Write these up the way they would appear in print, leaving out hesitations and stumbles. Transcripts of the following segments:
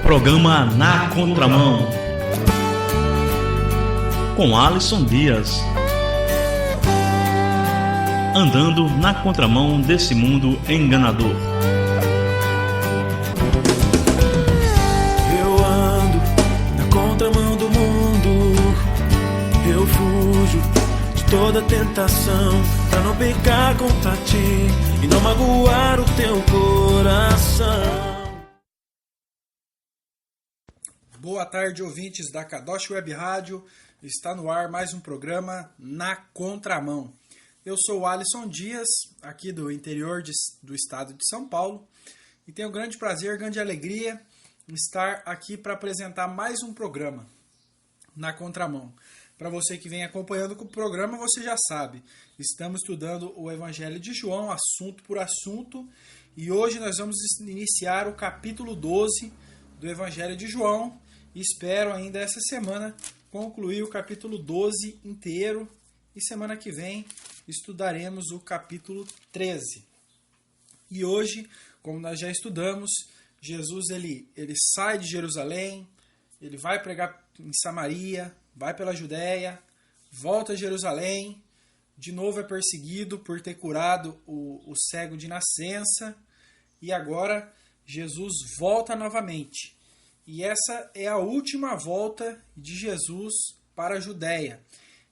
Programa Na Contramão, com Alisson Dias. Andando na contramão desse mundo enganador. Eu ando na contramão do mundo. Eu fujo de toda tentação, pra não pecar contra ti e não magoar o teu coração. Boa tarde, ouvintes da Kadosh Web Rádio. Está no ar mais um programa Na Contramão. Eu sou o Alisson Dias, aqui do interior do estado de São Paulo, e tenho grande prazer, grande alegria em estar aqui para apresentar mais um programa Na Contramão. Para você que vem acompanhando o programa, você já sabe, estamos estudando o Evangelho de João, assunto por assunto, e hoje nós vamos iniciar o capítulo 12 do Evangelho de João, e espero ainda essa semana concluir o capítulo 12 inteiro, e semana que vem estudaremos o capítulo 13. E hoje, como nós já estudamos, Jesus ele sai de Jerusalém, ele vai pregar em Samaria, vai pela Judéia, volta a Jerusalém, de novo é perseguido por ter curado o cego de nascença, e agora Jesus volta novamente. E essa é a última volta de Jesus para a Judéia.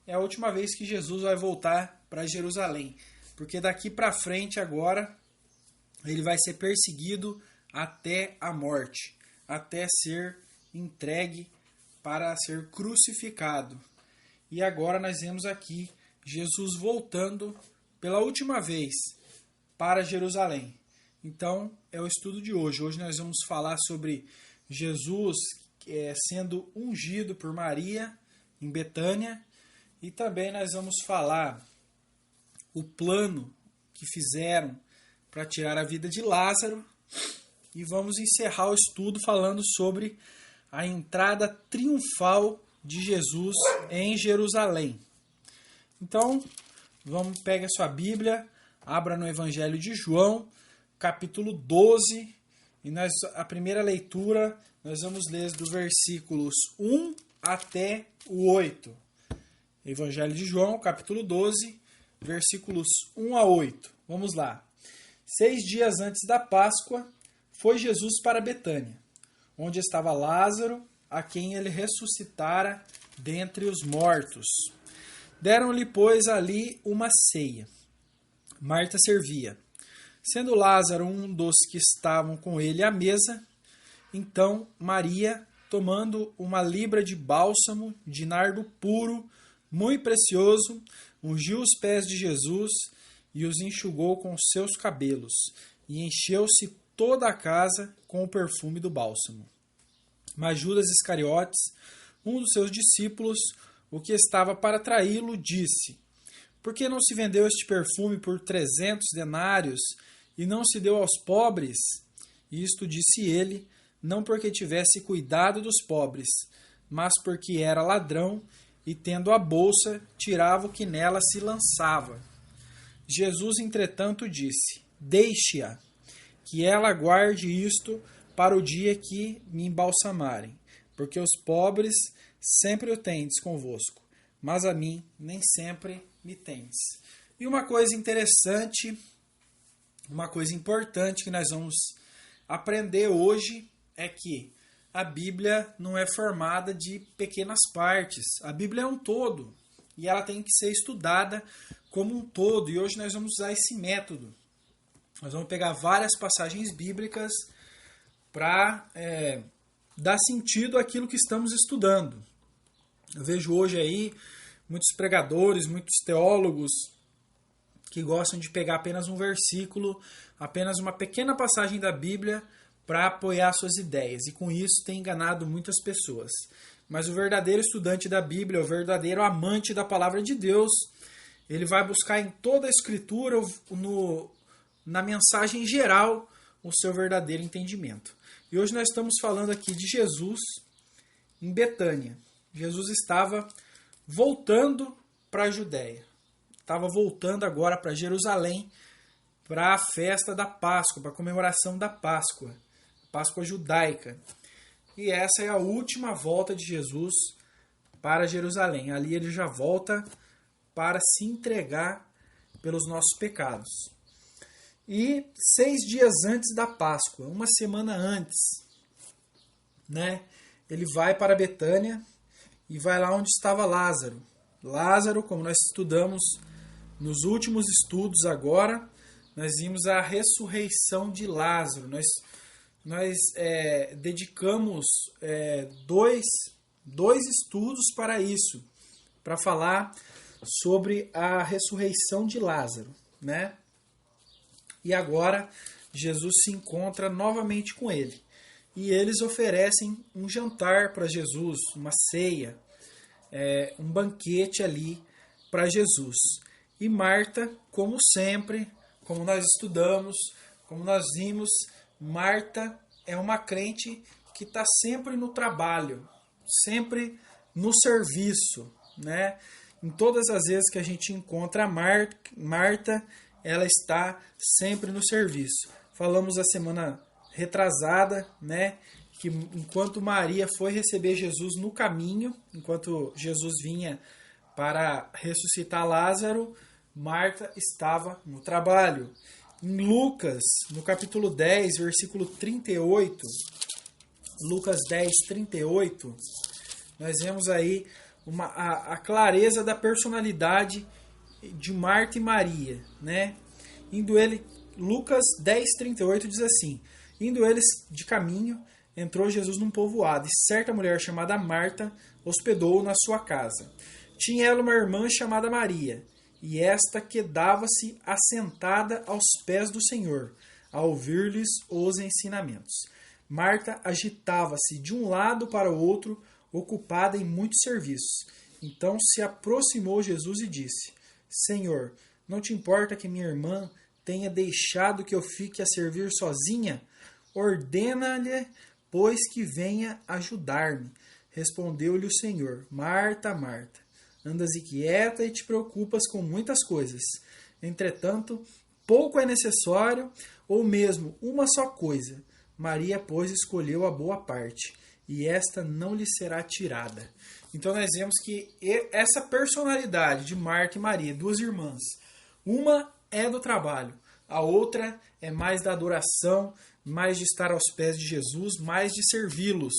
É a última vez que Jesus vai voltar para Jerusalém. Porque daqui para frente agora ele vai ser perseguido até a morte. Até ser entregue para ser crucificado. E agora nós vemos aqui Jesus voltando pela última vez para Jerusalém. Então é o estudo de hoje. Hoje nós vamos falar sobre Jesus sendo ungido por Maria em Betânia, e também nós vamos falar o plano que fizeram para tirar a vida de Lázaro, e vamos encerrar o estudo falando sobre a entrada triunfal de Jesus em Jerusalém. Então, pegue a sua Bíblia, abra no Evangelho de João, capítulo 12, e a primeira leitura, nós vamos ler do versículos 1 até o 8. Evangelho de João, capítulo 12, versículos 1 a 8. Vamos lá. 6 dias antes da Páscoa, foi Jesus para Betânia, onde estava Lázaro, a quem ele ressuscitara dentre os mortos. Deram-lhe, pois, ali uma ceia. Marta servia. Sendo Lázaro um dos que estavam com ele à mesa, então Maria, tomando uma libra de bálsamo de nardo puro, muito precioso, ungiu os pés de Jesus e os enxugou com os seus cabelos, e encheu-se toda a casa com o perfume do bálsamo. Mas Judas Iscariotes, um dos seus discípulos, o que estava para traí-lo, disse: Por que não se vendeu este perfume por 300 denários e não se deu aos pobres? Isto disse ele, não porque tivesse cuidado dos pobres, mas porque era ladrão e, tendo a bolsa, tirava o que nela se lançava. Jesus, entretanto, disse: Deixe-a, que ela guarde isto para o dia que me embalsamarem, porque os pobres sempre o tendes convosco, mas a mim nem sempre me tendes. E uma coisa interessante, uma coisa importante que nós vamos aprender hoje é que a Bíblia não é formada de pequenas partes. A Bíblia é um todo e ela tem que ser estudada como um todo. E hoje nós vamos usar esse método. Nós vamos pegar várias passagens bíblicas para dar sentido àquilo que estamos estudando. Eu vejo hoje aí muitos pregadores, muitos teólogos que gostam de pegar apenas um versículo, apenas uma pequena passagem da Bíblia para apoiar suas ideias. E com isso tem enganado muitas pessoas. Mas o verdadeiro estudante da Bíblia, o verdadeiro amante da palavra de Deus, ele vai buscar em toda a Escritura, na mensagem geral, o seu verdadeiro entendimento. E hoje nós estamos falando aqui de Jesus em Betânia. Jesus estava voltando para a Judéia. Estava voltando agora para Jerusalém para a festa da Páscoa, para a comemoração da Páscoa, Páscoa judaica. e essa é a última volta de Jesus para Jerusalém. Ali ele já volta para se entregar pelos nossos pecados. E 6 dias antes da Páscoa, uma semana antes, né, ele vai para Betânia e vai lá onde estava Lázaro. Lázaro, como nós estudamos nos últimos estudos agora, nós vimos a ressurreição de Lázaro. Nós dedicamos dois estudos para isso, para falar sobre a ressurreição de Lázaro, né? E agora Jesus se encontra novamente com ele. E eles oferecem um jantar para Jesus, uma ceia, um banquete ali para Jesus. E Marta, como sempre, como nós estudamos, como nós vimos, Marta é uma crente que está sempre no trabalho, sempre no serviço, né? Em todas as vezes que a gente encontra a Marta, ela está sempre no serviço. Falamos a semana retrasada, né, que enquanto Maria foi receber Jesus no caminho, enquanto Jesus vinha para ressuscitar Lázaro, Marta estava no trabalho. Em Lucas, no capítulo 10, versículo 38, Lucas 10, 38, nós vemos aí a clareza da personalidade de Marta e Maria, né? Lucas 10, 38 diz assim: indo eles de caminho, entrou Jesus num povoado, e certa mulher chamada Marta hospedou-o na sua casa. Tinha ela uma irmã chamada Maria, e esta quedava-se assentada aos pés do Senhor, a ouvir-lhes os ensinamentos. Marta agitava-se de um lado para o outro, ocupada em muitos serviços. Então se aproximou Jesus e disse: Senhor, não te importa que minha irmã tenha deixado que eu fique a servir sozinha? Ordena-lhe, pois, que venha ajudar-me. Respondeu-lhe o Senhor: Marta, Marta, andas inquieta e te preocupas com muitas coisas. Entretanto, pouco é necessário, ou mesmo uma só coisa. Maria, pois, escolheu a boa parte, e esta não lhe será tirada. Então nós vemos que essa personalidade de Marta e Maria, duas irmãs, uma é do trabalho, a outra é mais da adoração, mais de estar aos pés de Jesus, mais de servi-los.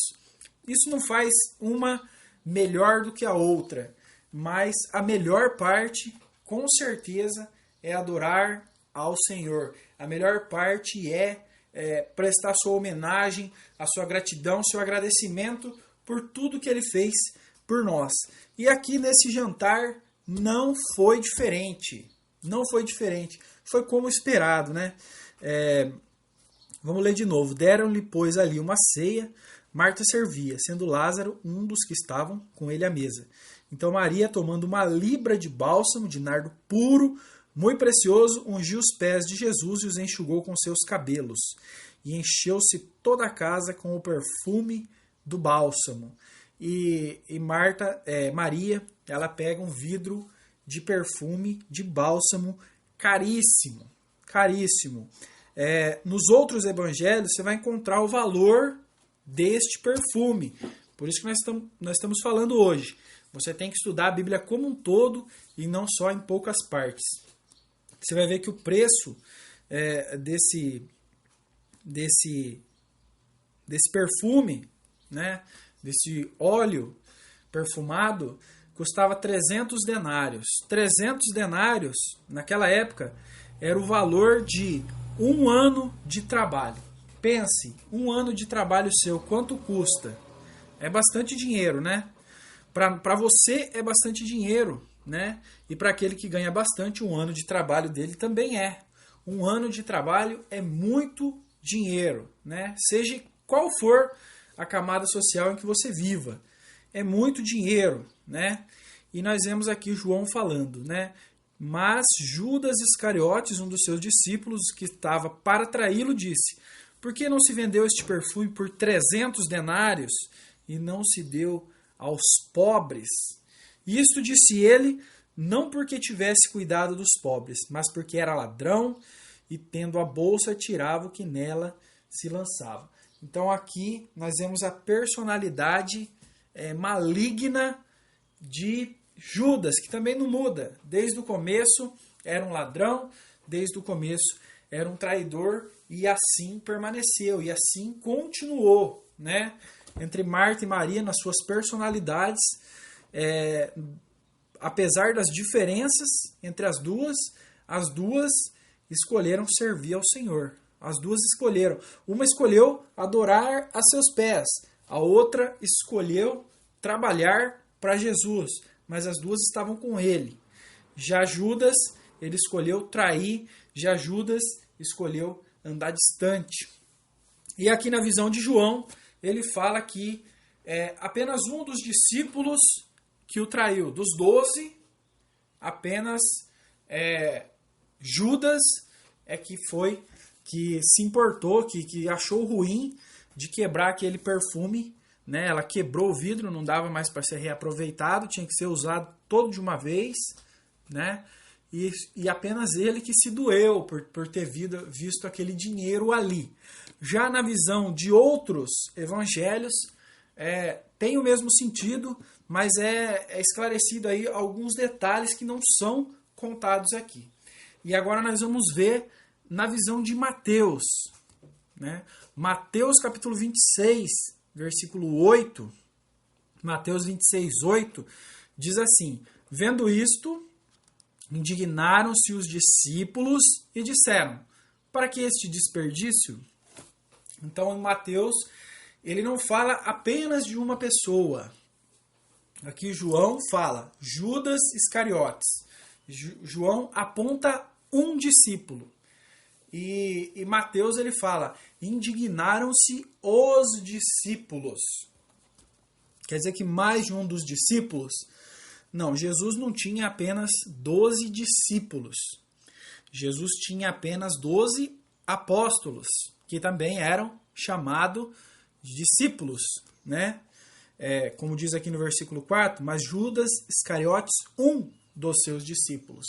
Isso não faz uma melhor do que a outra, mas a melhor parte, com certeza, é adorar ao Senhor. A melhor parte é prestar sua homenagem, a sua gratidão, seu agradecimento por tudo que Ele fez por nós. E aqui nesse jantar não foi diferente. Não foi diferente. Foi como esperado, né? Vamos ler de novo. Deram-lhe, pois, ali uma ceia. Marta servia, sendo Lázaro um dos que estavam com ele à mesa. Então Maria, tomando uma libra de bálsamo de nardo puro, muito precioso, ungiu os pés de Jesus e os enxugou com seus cabelos. E encheu-se toda a casa com o perfume do bálsamo. E Maria, ela pega um vidro de perfume de bálsamo caríssimo. Caríssimo. Nos outros evangelhos você vai encontrar o valor deste perfume. Por isso que nós estamos falando hoje. Você tem que estudar a Bíblia como um todo e não só em poucas partes. Você vai ver que o preço desse perfume, né, desse óleo perfumado, custava 300 denários. 300 denários, naquela época, era o valor de um ano de trabalho. Pense, um ano de trabalho seu, quanto custa? É bastante dinheiro, né? Para você é bastante dinheiro, né? E para aquele que ganha bastante, um ano de trabalho dele também é. Um ano de trabalho é muito dinheiro, né? Seja qual for a camada social em que você viva. É muito dinheiro, né? E nós vemos aqui João falando, né? Mas Judas Iscariotes, um dos seus discípulos, que estava para traí-lo, disse: por que não se vendeu este perfume por 300 denários e não se deu aos pobres? Isto disse ele, não porque tivesse cuidado dos pobres, mas porque era ladrão e, tendo a bolsa, tirava o que nela se lançava. Então aqui nós vemos a personalidade maligna de Judas, que também não muda. Desde o começo era um ladrão, desde o começo era um traidor, e assim permaneceu, e assim continuou, né? Entre Marta e Maria, nas suas personalidades, apesar das diferenças entre as duas escolheram servir ao Senhor. As duas escolheram. Uma escolheu adorar a seus pés, a outra escolheu trabalhar para Jesus, mas as duas estavam com ele. Já Judas, ele escolheu trair, já Judas escolheu andar distante. E aqui na visão de João, ele fala que apenas um dos discípulos que o traiu. Dos 12, apenas Judas que se importou, que achou ruim de quebrar aquele perfume, né? Ela quebrou o vidro, não dava mais para ser reaproveitado, tinha que ser usado todo de uma vez, né? E apenas ele que se doeu por ter visto aquele dinheiro ali. Já na visão de outros evangelhos, tem o mesmo sentido, mas é esclarecido aí alguns detalhes que não são contados aqui. E agora nós vamos ver na visão de Mateus, né? Mateus capítulo 26, versículo 8, Mateus 26, 8, diz assim: vendo isto, indignaram-se os discípulos e disseram: para que este desperdício? Então, em Mateus, ele não fala apenas de uma pessoa. Aqui João fala Judas Iscariotes. João aponta um discípulo. E Mateus ele fala: indignaram-se os discípulos. Quer dizer que mais de um dos discípulos? Não, Jesus não tinha apenas 12 discípulos. Jesus tinha apenas 12 apóstolos, que também eram chamados discípulos, né? Como diz aqui no versículo 4, mas Judas Iscariotes, um dos seus discípulos.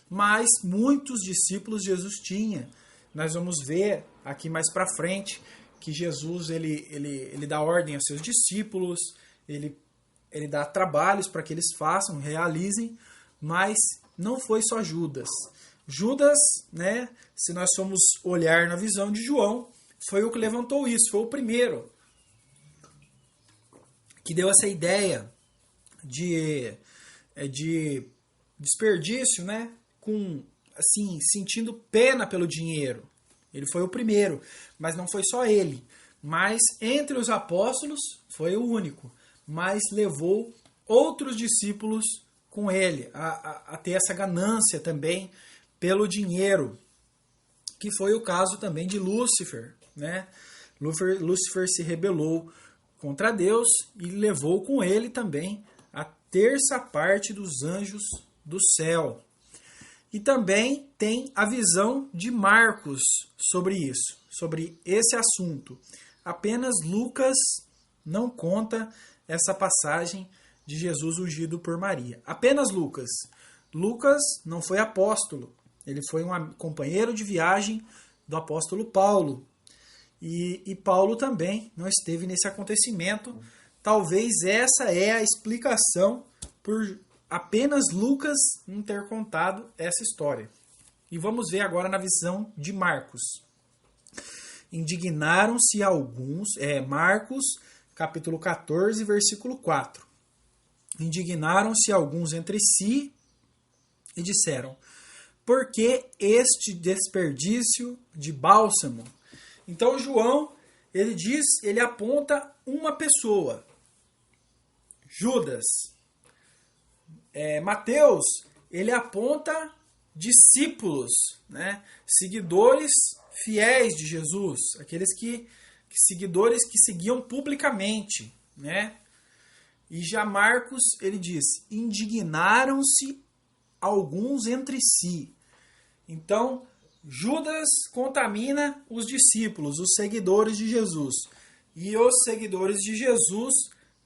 Mas muitos discípulos Jesus tinha. Nós vamos ver aqui mais para frente que Jesus ele dá ordem aos seus discípulos, ele dá trabalhos para que eles façam, realizem, mas não foi só Judas. Judas, né, se nós formos olhar na visão de João, foi o que levantou isso, foi o primeiro que deu essa ideia de desperdício, né, com assim, sentindo pena pelo dinheiro. Ele foi o primeiro, mas não foi só ele. Mas entre os apóstolos foi o único, mas levou outros discípulos com ele a ter essa ganância também pelo dinheiro, que foi o caso também de Lúcifer, né? Lúcifer se rebelou contra Deus e levou com ele também a terça parte dos anjos do céu. E também tem a visão de Marcos sobre isso, sobre esse assunto. Apenas Lucas não conta essa passagem de Jesus ungido por Maria. Apenas Lucas. Lucas não foi apóstolo. Ele foi um companheiro de viagem do apóstolo Paulo. E Paulo também não esteve nesse acontecimento. Talvez essa é a explicação por apenas Lucas não ter contado essa história. E vamos ver agora na visão de Marcos. Indignaram-se alguns, Marcos, capítulo 14, versículo 4. Indignaram-se alguns entre si e disseram: por que este desperdício de bálsamo? Então João, ele aponta uma pessoa, Judas. Mateus, ele aponta discípulos, né? Seguidores fiéis de Jesus, aqueles seguidores que seguiam publicamente, né? E já Marcos, ele diz: indignaram-se alguns entre si. Então, Judas contamina os discípulos, os seguidores de Jesus. E os seguidores de Jesus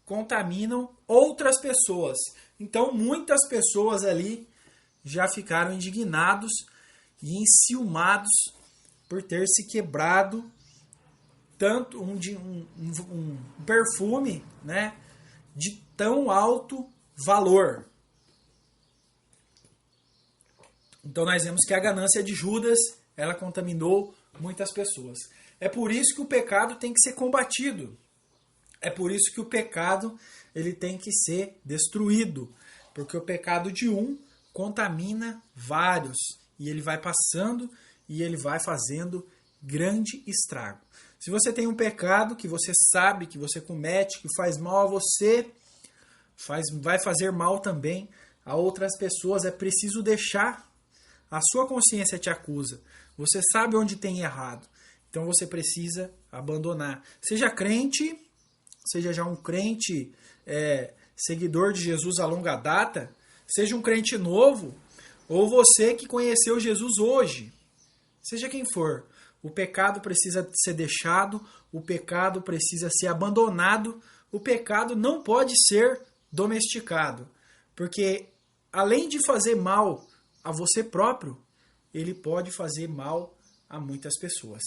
contaminam outras pessoas. Então, muitas pessoas ali já ficaram indignados e enciumados por ter se quebrado tanto um perfume, né, de tão alto valor. Então nós vemos que a ganância de Judas, ela contaminou muitas pessoas. É por isso que o pecado tem que ser combatido. É por isso que o pecado ele tem que ser destruído. Porque o pecado de um contamina vários. E ele vai passando e ele vai fazendo grande estrago. Se você tem um pecado que você sabe que você comete, que faz mal a você, vai fazer mal também a outras pessoas, é preciso deixar. A sua consciência te acusa. Você sabe onde tem errado. Então você precisa abandonar. Seja crente, seja já um crente seguidor de Jesus a longa data, seja um crente novo, ou você que conheceu Jesus hoje. Seja quem for, o pecado precisa ser deixado, o pecado precisa ser abandonado, o pecado não pode ser domesticado. Porque além de fazer mal a você próprio, ele pode fazer mal a muitas pessoas.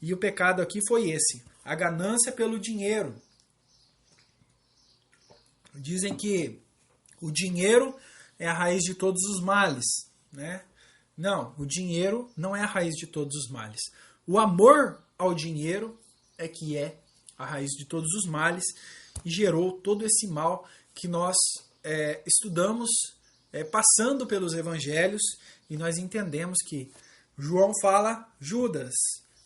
E o pecado aqui foi esse, a ganância pelo dinheiro. Dizem que o dinheiro é a raiz de todos os males, né? Não, o dinheiro não é a raiz de todos os males. O amor ao dinheiro é que é a raiz de todos os males e gerou todo esse mal que nós estudamos passando pelos evangelhos, e nós entendemos que João fala Judas,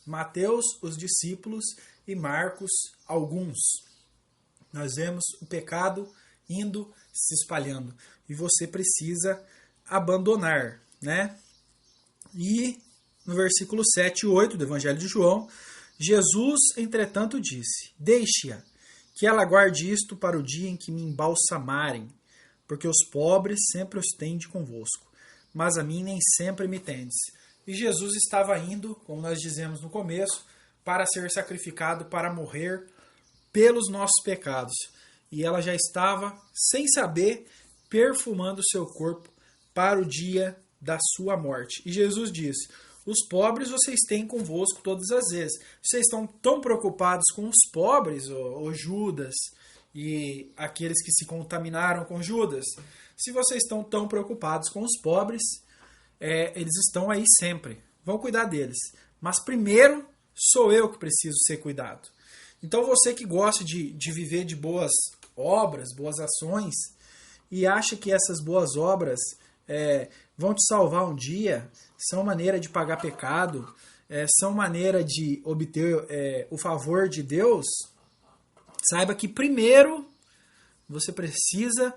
Mateus os discípulos e Marcos alguns. Nós vemos o pecado indo se espalhando e você precisa abandonar, né? E no versículo 7 e 8 do Evangelho de João, Jesus, entretanto, disse: Deixe-a, que ela guarde isto para o dia em que me embalsamarem, porque os pobres sempre os tende convosco, mas a mim nem sempre me tendes. E Jesus estava indo, como nós dizemos no começo, para ser sacrificado, para morrer pelos nossos pecados. E ela já estava, sem saber, perfumando o seu corpo para o dia da sua morte. E Jesus disse: os pobres vocês têm convosco todas as vezes. Vocês estão tão preocupados com os pobres, ô Judas, e aqueles que se contaminaram com Judas. Se vocês estão tão preocupados com os pobres, eles estão aí sempre. Vão cuidar deles. Mas primeiro sou eu que preciso ser cuidado. Então você que gosta de viver de boas obras, boas ações, e acha que essas boas obras vão te salvar um dia, são maneira de pagar pecado, são maneira de obter o favor de Deus, saiba que primeiro você precisa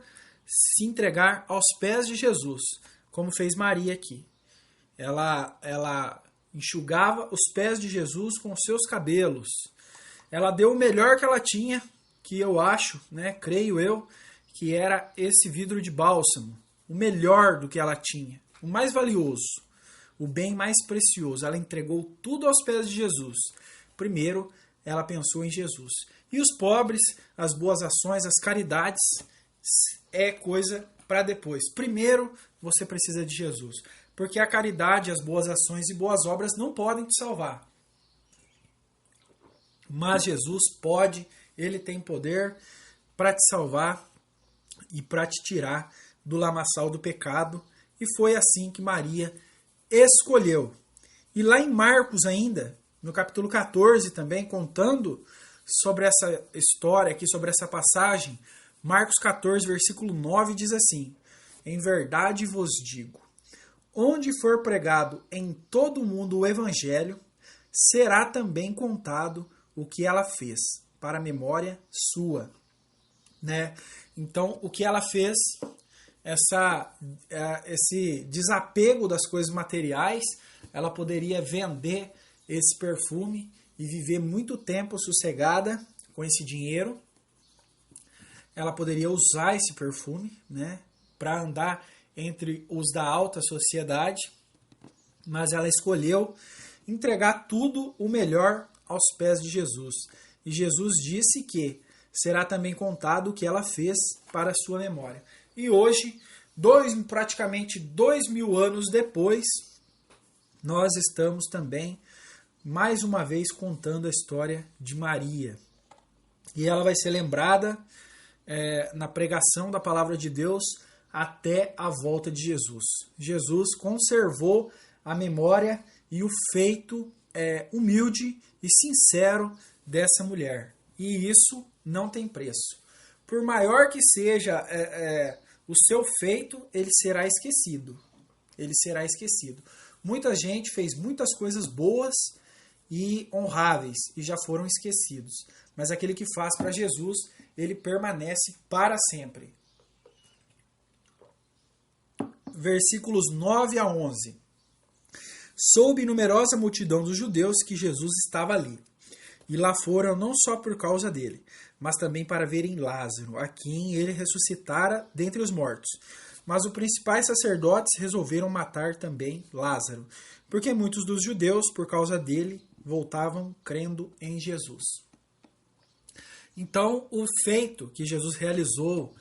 se entregar aos pés de Jesus, como fez Maria aqui. Ela enxugava os pés de Jesus com os seus cabelos. Ela deu o melhor que ela tinha, que eu acho, creio eu, que era esse vidro de bálsamo. O melhor do que ela tinha, o mais valioso, o bem mais precioso. Ela entregou tudo aos pés de Jesus. Primeiro, ela pensou em Jesus. E os pobres, as boas ações, as caridades, é coisa para depois. Primeiro, você precisa de Jesus. Porque a caridade, as boas ações e boas obras não podem te salvar. Mas Jesus pode, Ele tem poder para te salvar e para te tirar do lamaçal do pecado. E foi assim que Maria escolheu. E lá em Marcos ainda, no capítulo 14 também, contando sobre essa história aqui, sobre essa passagem, Marcos 14, versículo 9 diz assim: em verdade vos digo, onde for pregado em todo o mundo o evangelho, será também contado o que ela fez, para a memória sua. Então, o que ela fez, esse desapego das coisas materiais, ela poderia vender esse perfume e viver muito tempo sossegada com esse dinheiro. Ela poderia usar esse perfume, para andar entre os da alta sociedade, mas ela escolheu entregar tudo o melhor aos pés de Jesus. E Jesus disse que será também contado o que ela fez para a sua memória. E hoje, praticamente 2000 anos depois, nós estamos também mais uma vez contando a história de Maria. E ela vai ser lembrada na pregação da palavra de Deus até a volta de Jesus. Jesus conservou a memória e o feito humilde e sincero dessa mulher. E isso não tem preço. Por maior que seja o seu feito, ele será esquecido. Ele será esquecido. Muita gente fez muitas coisas boas e honráveis e já foram esquecidos. Mas aquele que faz para Jesus, ele permanece para sempre. Versículos 9 a 11. Soube numerosa multidão dos judeus que Jesus estava ali. E lá foram não só por causa dele, mas também para verem Lázaro, a quem ele ressuscitara dentre os mortos. Mas os principais sacerdotes resolveram matar também Lázaro, porque muitos dos judeus, por causa dele, voltavam crendo em Jesus. Então, o feito que Jesus realizou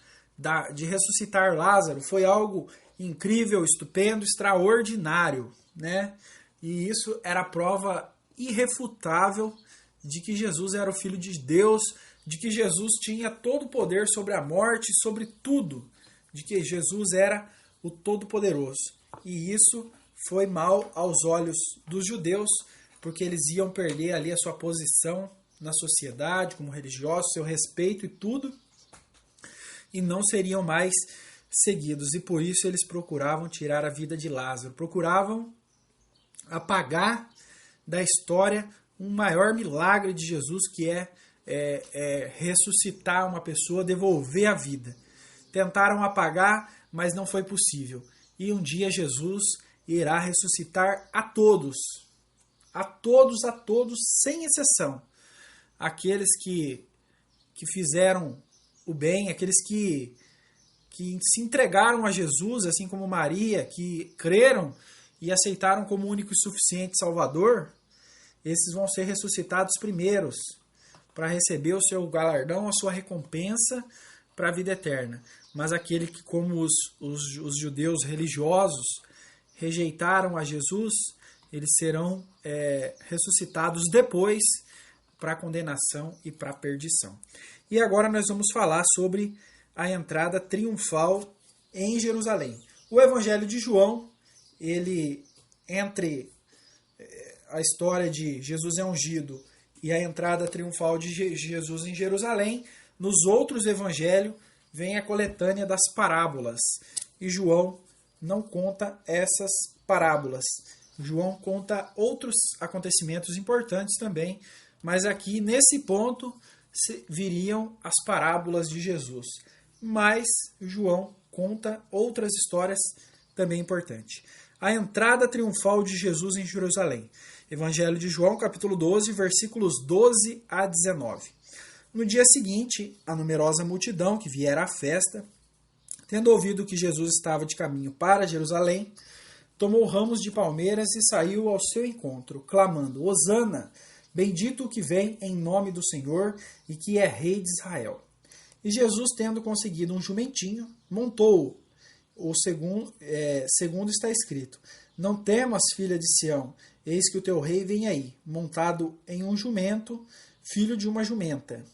de ressuscitar Lázaro foi algo incrível, estupendo, extraordinário, né? E isso era a prova irrefutável de que Jesus era o Filho de Deus, de que Jesus tinha todo o poder sobre a morte, sobre tudo, de que Jesus era o Todo-Poderoso. E isso foi mal aos olhos dos judeus, porque eles iam perder ali a sua posição na sociedade, como religiosos, seu respeito e tudo, e não seriam mais seguidos. E por isso eles procuravam tirar a vida de Lázaro, procuravam apagar da história um maior milagre de Jesus, que é ressuscitar uma pessoa, devolver a vida. Tentaram apagar, mas não foi possível. E um dia Jesus irá ressuscitar a todos, sem exceção. Aqueles que fizeram o bem, aqueles que se entregaram a Jesus, assim como Maria, que creram e aceitaram como único e suficiente Salvador, esses vão ser ressuscitados primeiros, para receber o seu galardão, a sua recompensa para a vida eterna. Mas aquele que, como os judeus religiosos, rejeitaram a Jesus, eles serão ressuscitados depois para a condenação e para a perdição. E agora nós vamos falar sobre a entrada triunfal em Jerusalém. O Evangelho de João, ele, entre a história de Jesus é ungido e a entrada triunfal de Jesus em Jerusalém, nos outros evangelhos vem a coletânea das parábolas. E João não conta essas parábolas. João conta outros acontecimentos importantes também, mas aqui nesse ponto viriam as parábolas de Jesus. Mas João conta outras histórias também importantes. A entrada triunfal de Jesus em Jerusalém. Evangelho de João, capítulo 12, versículos 12 a 19. No dia seguinte, a numerosa multidão que viera à festa, tendo ouvido que Jesus estava de caminho para Jerusalém, tomou ramos de palmeiras e saiu ao seu encontro, clamando: Hosana, bendito o que vem em nome do Senhor e que é rei de Israel. E Jesus, tendo conseguido um jumentinho, montou-o. Segundo está escrito: Não temas, filha de Sião, eis que o teu rei vem aí, montado em um jumento, filho de uma jumenta.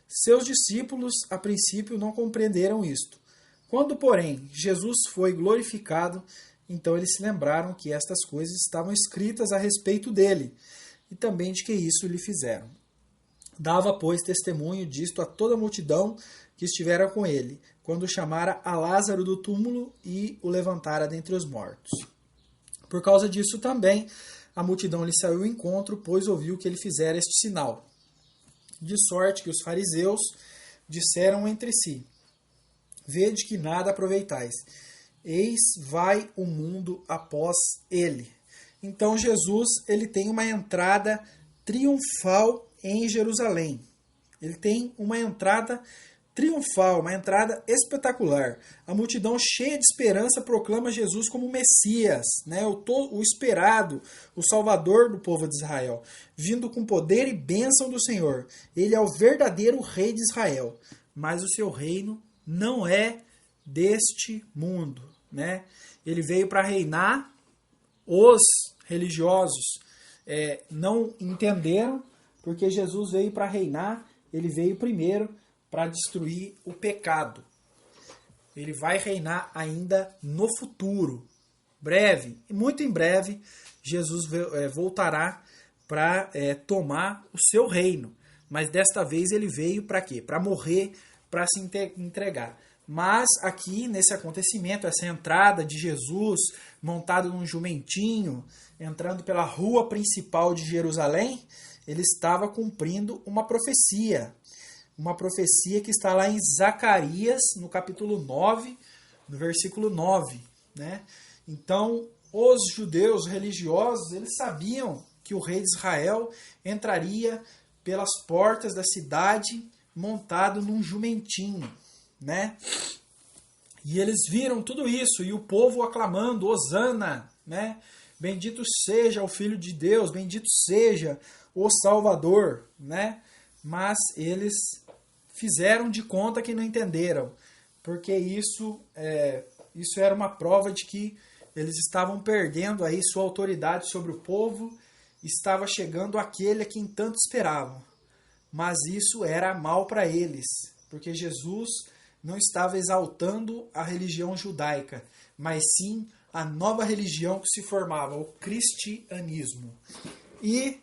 Seus discípulos, a princípio, não compreenderam isto. Quando, porém, Jesus foi glorificado, então eles se lembraram que estas coisas estavam escritas a respeito dele, e também de que isso lhe fizeram. Dava, pois, testemunho disto a toda a multidão que estivera com ele, quando chamara a Lázaro do túmulo e o levantara dentre os mortos. Por causa disso também, a multidão lhe saiu ao encontro, pois ouviu que ele fizera este sinal. De sorte que os fariseus disseram entre si: Vede que nada aproveitais. Eis vai o mundo após ele. Então Jesus, ele tem uma entrada triunfal em Jerusalém. Ele tem uma entrada triunfal, uma entrada espetacular. A multidão cheia de esperança proclama Jesus como Messias, né? o esperado, o Salvador do povo de Israel, vindo com poder e bênção do Senhor. Ele é o verdadeiro rei de Israel, mas o seu reino não é deste mundo, né? Ele veio para reinar os religiosos, não entenderam, porque Jesus veio para reinar, ele veio primeiro para destruir o pecado. Ele vai reinar ainda no futuro, breve, muito em breve, Jesus voltará para tomar o seu reino. Mas desta vez ele veio para quê? Para morrer, para se entregar. Mas aqui, nesse acontecimento, essa entrada de Jesus montado num jumentinho, entrando pela rua principal de Jerusalém, ele estava cumprindo uma profecia que está lá em Zacarias, no capítulo 9, no versículo 9. Né? Então, os judeus religiosos, eles sabiam que o rei de Israel entraria pelas portas da cidade montado num jumentinho, né? E eles viram tudo isso, e o povo aclamando, Hosana, né? Bendito seja o Filho de Deus, bendito seja o Salvador, né? Mas eles fizeram de conta que não entenderam, porque isso era uma prova de que eles estavam perdendo aí sua autoridade sobre o povo, estava chegando aquele a quem tanto esperavam. Mas isso era mal para eles, porque Jesus não estava exaltando a religião judaica, mas sim a nova religião que se formava, o cristianismo. E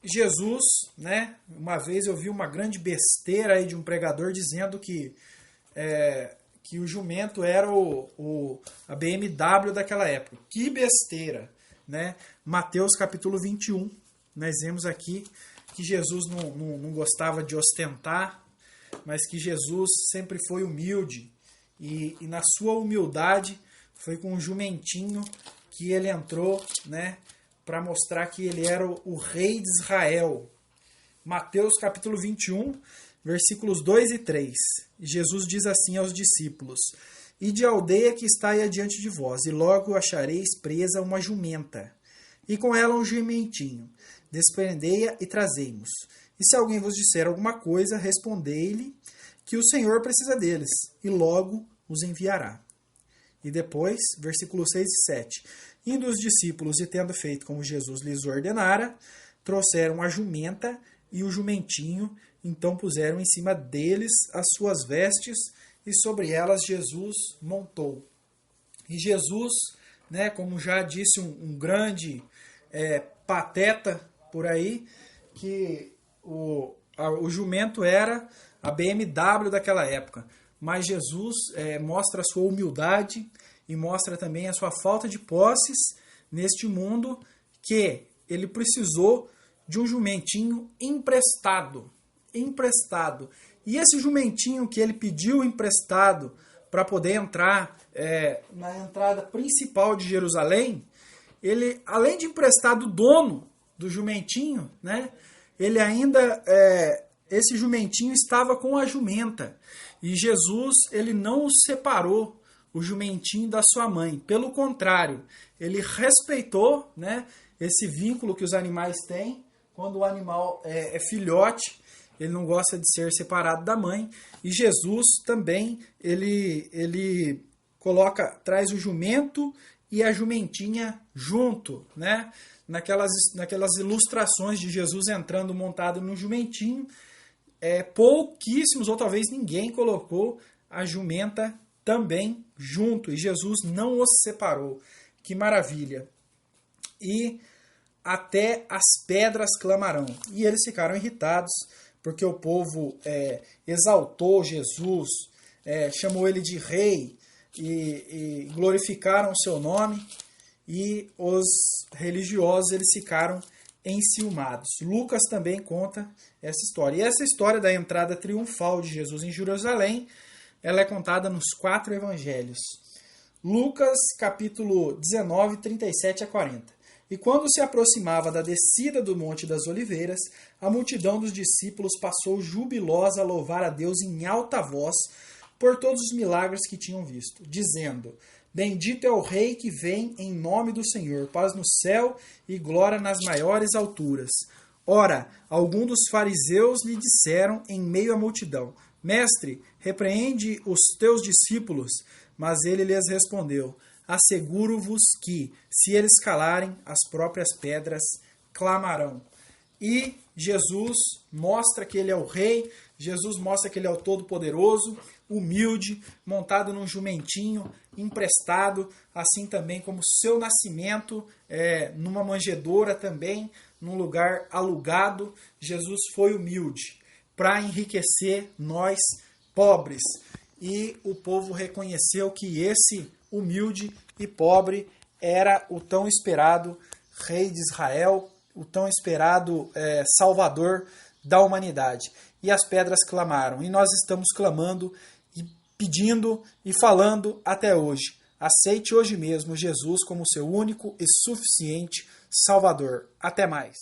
Jesus, né, uma vez eu vi uma grande besteira aí de um pregador dizendo que o jumento era a BMW daquela época. Que besteira! Né? Mateus capítulo 21, nós vemos aqui que Jesus não gostava de ostentar, mas que Jesus sempre foi humilde, e na sua humildade foi com um jumentinho que ele entrou, né, para mostrar que ele era o rei de Israel. Mateus capítulo 21, versículos 2 e 3. Jesus diz assim aos discípulos: Ide à aldeia que está aí adiante de vós, e logo achareis presa uma jumenta, e com ela um jumentinho. Desprendei-a e trazei-mos. E se alguém vos disser alguma coisa, respondei-lhe que o Senhor precisa deles, e logo os enviará. E depois, versículos 6 e 7. Indo os discípulos, e tendo feito como Jesus lhes ordenara, trouxeram a jumenta e o jumentinho, então puseram em cima deles as suas vestes, e sobre elas Jesus montou. E Jesus, né, como já disse um grande pateta por aí, que o jumento era a BMW daquela época. Mas Jesus mostra a sua humildade e mostra também a sua falta de posses neste mundo, que ele precisou de um jumentinho emprestado. E esse jumentinho que ele pediu emprestado para poder entrar na entrada principal de Jerusalém, ele, além de emprestar do dono do jumentinho, né, ele ainda, esse jumentinho estava com a jumenta. E Jesus, ele não separou o jumentinho da sua mãe. Pelo contrário, ele respeitou, né, esse vínculo que os animais têm. Quando o animal é filhote, ele não gosta de ser separado da mãe. E Jesus também, ele traz o jumento e a jumentinha junto, né? Naquelas ilustrações de Jesus entrando montado no jumentinho, pouquíssimos, ou talvez ninguém, colocou a jumenta também junto, e Jesus não os separou. Que maravilha! E até as pedras clamarão. E eles ficaram irritados, porque o povo exaltou Jesus, chamou ele de rei, e glorificaram o seu nome, e os religiosos eles ficaram enciumados. Lucas também conta essa história. E essa história da entrada triunfal de Jesus em Jerusalém, ela é contada nos 4 evangelhos. Lucas, capítulo 19, 37 a 40. E quando se aproximava da descida do Monte das Oliveiras, a multidão dos discípulos passou jubilosa a louvar a Deus em alta voz por todos os milagres que tinham visto, dizendo: Bendito é o Rei que vem em nome do Senhor, paz no céu e glória nas maiores alturas. Ora, alguns dos fariseus lhe disseram em meio à multidão: Mestre, repreende os teus discípulos. Mas ele lhes respondeu: Asseguro-vos que, se eles calarem, as próprias pedras clamarão. E Jesus mostra que ele é o rei, Jesus mostra que ele é o todo-poderoso, humilde, montado num jumentinho, emprestado, assim também como seu nascimento, numa manjedoura também, num lugar alugado. Jesus foi humilde para enriquecer nós pobres. E o povo reconheceu que esse humilde e pobre era o tão esperado rei de Israel, o tão esperado salvador da humanidade. E as pedras clamaram, e nós estamos clamando e pedindo e falando até hoje. Aceite hoje mesmo Jesus como seu único e suficiente Salvador. Até mais.